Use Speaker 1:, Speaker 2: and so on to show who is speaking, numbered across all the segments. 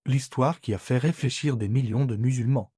Speaker 1: l'histoire qui a fait réfléchir des millions de musulmans.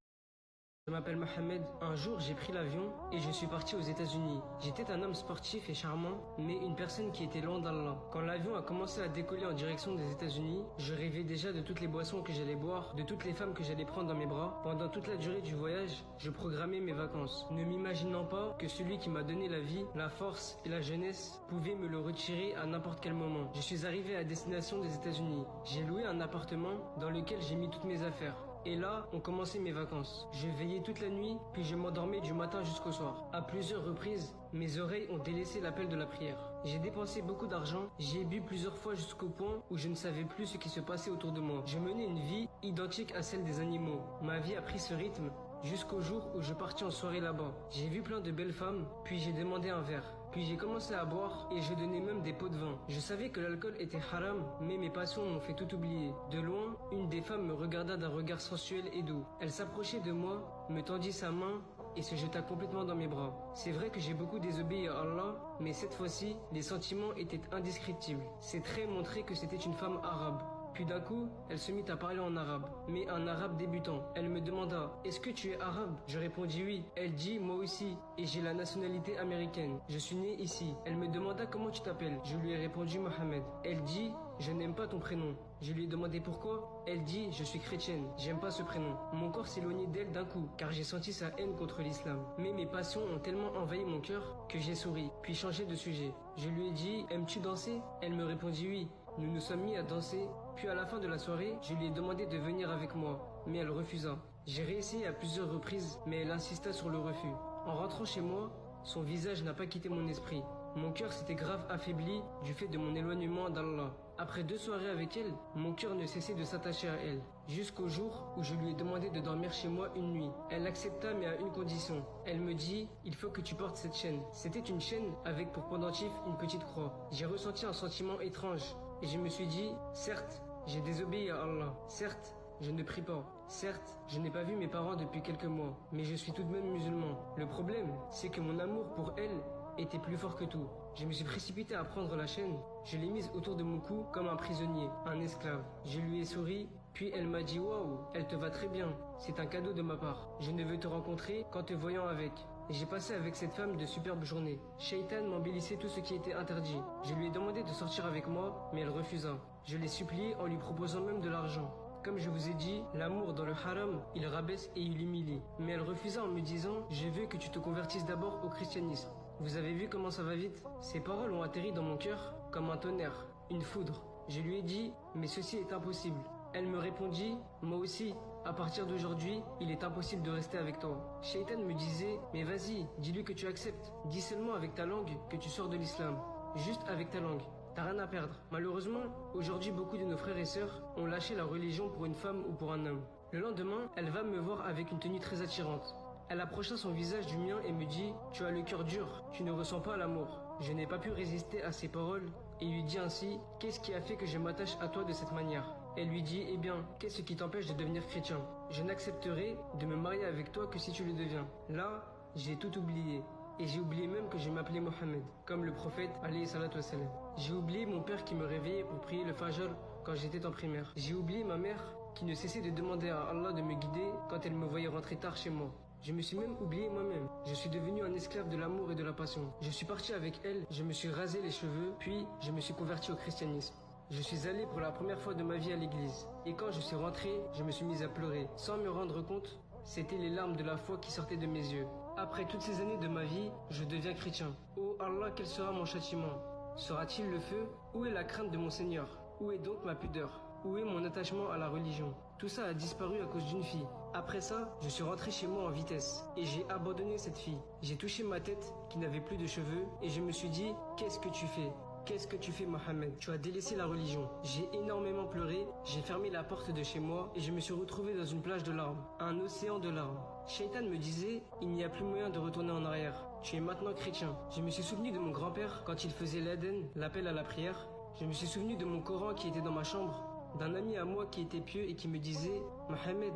Speaker 2: Je m'appelle Mohamed. Un jour, j'ai pris l'avion et je suis parti aux États-Unis. J'étais un homme sportif et charmant, mais une personne qui était loin d'Allah. Quand l'avion a commencé à décoller en direction des États-Unis, je rêvais déjà de toutes les boissons que j'allais boire, de toutes les femmes que j'allais prendre dans mes bras. Pendant toute la durée du voyage, je programmais mes vacances, ne m'imaginant pas que celui qui m'a donné la vie, la force et la jeunesse pouvait me le retirer à n'importe quel moment. Je suis arrivé à destination des États-Unis. J'ai loué un appartement dans lequel j'ai mis toutes mes affaires. Et là, ont commencé mes vacances. Je veillais toute la nuit, puis je m'endormais du matin jusqu'au soir. À plusieurs reprises, mes oreilles ont délaissé l'appel de la prière. J'ai dépensé beaucoup d'argent, j'ai bu plusieurs fois jusqu'au point où je ne savais plus ce qui se passait autour de moi. Je menais une vie identique à celle des animaux. Ma vie a pris ce rythme jusqu'au jour où je partis en soirée là-bas. J'ai vu plein de belles femmes, puis j'ai demandé un verre. Puis j'ai commencé à boire et je donnais même des pots de vin. Je savais que l'alcool était haram, mais mes passions m'ont fait tout oublier. De loin, une des femmes me regarda d'un regard sensuel et doux. Elle s'approchait de moi, me tendit sa main et se jeta complètement dans mes bras. C'est vrai que j'ai beaucoup désobéi à Allah, mais cette fois-ci, les sentiments étaient indescriptibles. Ses traits montraient que c'était une femme arabe. Puis d'un coup, elle se mit à parler en arabe, mais un arabe débutant. Elle me demanda: est-ce que tu es arabe? Je répondis oui. Elle dit: moi aussi, et j'ai la nationalité américaine. Je suis né ici. Elle me demanda: comment tu t'appelles? Je lui ai répondu Mohamed. Elle dit: je n'aime pas ton prénom. Je lui ai demandé pourquoi. Elle dit: je suis chrétienne, j'aime pas ce prénom. Mon corps s'éloignait d'elle d'un coup, car j'ai senti sa haine contre l'islam. Mais mes passions ont tellement envahi mon cœur que j'ai souri, puis changé de sujet. Je lui ai dit: aimes-tu danser? Elle me répondit oui. Nous nous sommes mis à danser, puis à la fin de la soirée, je lui ai demandé de venir avec moi, mais elle refusa. J'ai réessayé à plusieurs reprises, mais elle insista sur le refus. En rentrant chez moi, son visage n'a pas quitté mon esprit. Mon cœur s'était grave affaibli du fait de mon éloignement d'Allah. Après 2 soirées avec elle, mon cœur ne cessait de s'attacher à elle, jusqu'au jour où je lui ai demandé de dormir chez moi une nuit. Elle accepta, mais à une condition. Elle me dit: il faut que tu portes cette chaîne. C'était une chaîne avec pour pendentif une petite croix. J'ai ressenti un sentiment étrange, et je me suis dit: certes, j'ai désobéi à Allah. Certes, je ne prie pas. Certes, je n'ai pas vu mes parents depuis quelques mois, mais je suis tout de même musulman. Le problème, c'est que mon amour pour elle était plus fort que tout. Je me suis précipité à prendre la chaîne. Je l'ai mise autour de mon cou comme un prisonnier, un esclave. Je lui ai souri, puis elle m'a dit: waouh, elle te va très bien. C'est un cadeau de ma part. Je ne veux te rencontrer qu'en te voyant avec. Et j'ai passé avec cette femme de superbes journées. Shaitan m'embellissait tout ce qui était interdit. Je lui ai demandé de sortir avec moi, mais elle refusa. Je l'ai supplié en lui proposant même de l'argent. Comme je vous ai dit, l'amour dans le haram, il rabaisse et il humilie. Mais elle refusa en me disant: je veux que tu te convertisses d'abord au christianisme. Vous avez vu comment ça va vite? Ces paroles ont atterri dans mon cœur comme un tonnerre, une foudre. Je lui ai dit: mais ceci est impossible. Elle me répondit: moi aussi, à partir d'aujourd'hui, il est impossible de rester avec toi. Shaitan me disait: mais vas-y, dis-lui que tu acceptes. Dis seulement avec ta langue que tu sors de l'islam. Juste avec ta langue. T'as rien à perdre. Malheureusement, aujourd'hui, beaucoup de nos frères et sœurs ont lâché la religion pour une femme ou pour un homme. Le lendemain, elle va me voir avec une tenue très attirante. Elle approcha son visage du mien et me dit: tu as le cœur dur, tu ne ressens pas l'amour. Je n'ai pas pu résister à ses paroles et lui dis ainsi: qu'est-ce qui a fait que je m'attache à toi de cette manière? Elle lui dit: eh bien, qu'est-ce qui t'empêche de devenir chrétien? Je n'accepterai de me marier avec toi que si tu le deviens. Là, j'ai tout oublié. Et j'ai oublié même que je m'appelais Mohamed, comme le prophète alayhi salatu wassalam. J'ai oublié mon père qui me réveillait pour prier le fajr quand j'étais en primaire. J'ai oublié ma mère qui ne cessait de demander à Allah de me guider quand elle me voyait rentrer tard chez moi. Je me suis même oublié moi-même. Je suis devenu un esclave de l'amour et de la passion. Je suis parti avec elle, je me suis rasé les cheveux, puis je me suis converti au christianisme. Je suis allé pour la première fois de ma vie à l'église. Et quand je suis rentré, je me suis mis à pleurer. Sans me rendre compte, c'était les larmes de la foi qui sortaient de mes yeux. Après toutes ces années de ma vie, je deviens chrétien. Oh Allah, quel sera mon châtiment? Sera-t-il le feu? Où est la crainte de mon Seigneur? Où est donc ma pudeur? Où est mon attachement à la religion? Tout ça a disparu à cause d'une fille. Après ça, je suis rentré chez moi en vitesse et j'ai abandonné cette fille. J'ai touché ma tête qui n'avait plus de cheveux et je me suis dit: qu'est-ce que tu fais? Qu'est-ce que tu fais, Mohamed? Tu as délaissé la religion. J'ai énormément pleuré, j'ai fermé la porte de chez moi et je me suis retrouvé dans une plage de larmes, un océan de larmes. Shaitan me disait: il n'y a plus moyen de retourner en arrière. Tu es maintenant chrétien. Je me suis souvenu de mon grand-père quand il faisait l'Aden, l'appel à la prière. Je me suis souvenu de mon Coran qui était dans ma chambre, d'un ami à moi qui était pieux et qui me disait: Mohamed,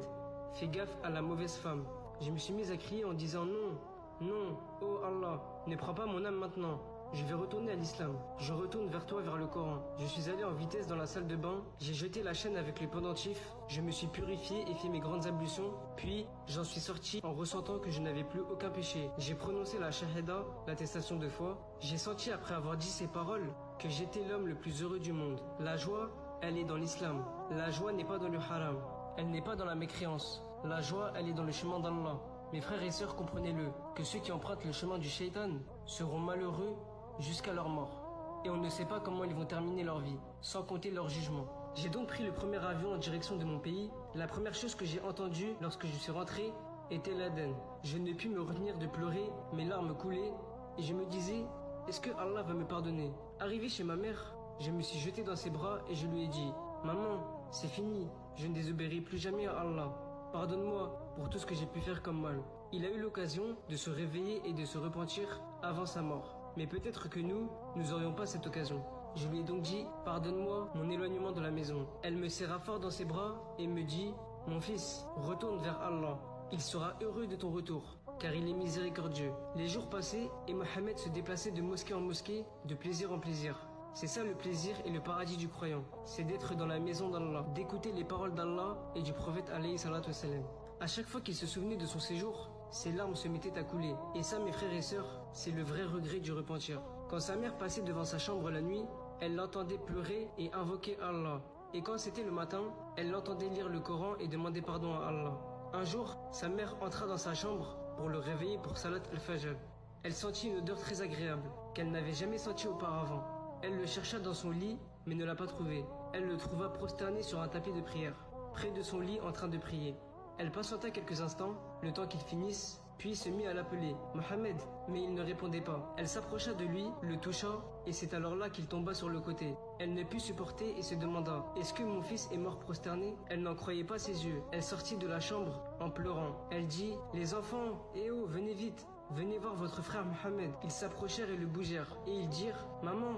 Speaker 2: fais gaffe à la mauvaise femme. Je me suis mis à crier en disant: non, non, oh Allah, ne prends pas mon âme maintenant. je vais retourner à l'islam. Je retourne vers toi, vers le Coran. Je suis allé en vitesse dans la salle de bain, j'ai jeté la chaîne avec les pendentifs, je me suis purifié et fait mes grandes ablutions, puis j'en suis sorti en ressentant que je n'avais plus aucun péché. J'ai prononcé la shahada, l'attestation de foi. J'ai senti après avoir dit ces paroles que j'étais l'homme le plus heureux du monde. La joie, elle est dans l'islam. La joie n'est pas dans le haram. Elle n'est pas dans la mécréance. La joie, elle est dans le chemin d'Allah. Mes frères et sœurs, comprenez-le, que ceux qui empruntent le chemin du shaitan seront malheureux jusqu'à leur mort. Et on ne sait pas comment ils vont terminer leur vie, sans compter leur jugement. J'ai donc pris le premier avion en direction de mon pays. La première chose que j'ai entendue lorsque je suis rentré était l'Aden. Je ne pus me retenir de pleurer, mes larmes coulaient, et je me disais, est-ce que Allah va me pardonner? Arrivé chez ma mère, je me suis jeté dans ses bras et je lui ai dit, maman, c'est fini, je ne désobéirai plus jamais à Allah. Pardonne-moi pour tout ce que j'ai pu faire comme mal. Il a eu l'occasion de se réveiller et de se repentir avant sa mort. Mais peut-être que nous n'aurions pas cette occasion. Je lui ai donc dit, pardonne-moi mon éloignement de la maison. Elle me serra fort dans ses bras et me dit, mon fils, retourne vers Allah. Il sera heureux de ton retour, car il est miséricordieux. Les jours passaient et Mohammed se déplaçait de mosquée en mosquée, de plaisir en plaisir. C'est ça le plaisir et le paradis du croyant. C'est d'être dans la maison d'Allah, d'écouter les paroles d'Allah et du prophète alayhi salatu wassalam. À chaque fois qu'il se souvenait de son séjour, ses larmes se mettaient à couler. Et ça, mes frères et sœurs, c'est le vrai regret du repentir. Quand sa mère passait devant sa chambre la nuit, elle l'entendait pleurer et invoquer Allah. Et quand c'était le matin, elle l'entendait lire le Coran et demander pardon à Allah. Un jour, sa mère entra dans sa chambre pour le réveiller pour Salat al-Fajr. Elle sentit une odeur très agréable, qu'elle n'avait jamais sentie auparavant. Elle le chercha dans son lit, mais ne l'a pas trouvé. Elle le trouva prosterné sur un tapis de prière, près de son lit en train de prier. Elle patienta quelques instants, le temps qu'il finisse, puis se mit à l'appeler « Mohammed », mais il ne répondait pas. Elle s'approcha de lui, le toucha, et c'est alors là qu'il tomba sur le côté. Elle ne put supporter et se demanda « Est-ce que mon fils est mort prosterné ?» Elle n'en croyait pas ses yeux. Elle sortit de la chambre en pleurant. Elle dit « Les enfants, eh oh, venez vite, venez voir votre frère Mohammed. » Ils s'approchèrent et le bougèrent, et ils dirent « Maman,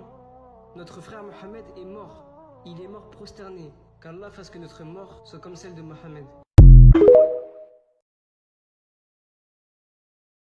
Speaker 2: notre frère Mohammed est mort. Il est mort prosterné. Qu'Allah fasse que notre mort soit comme celle de Mohammed. »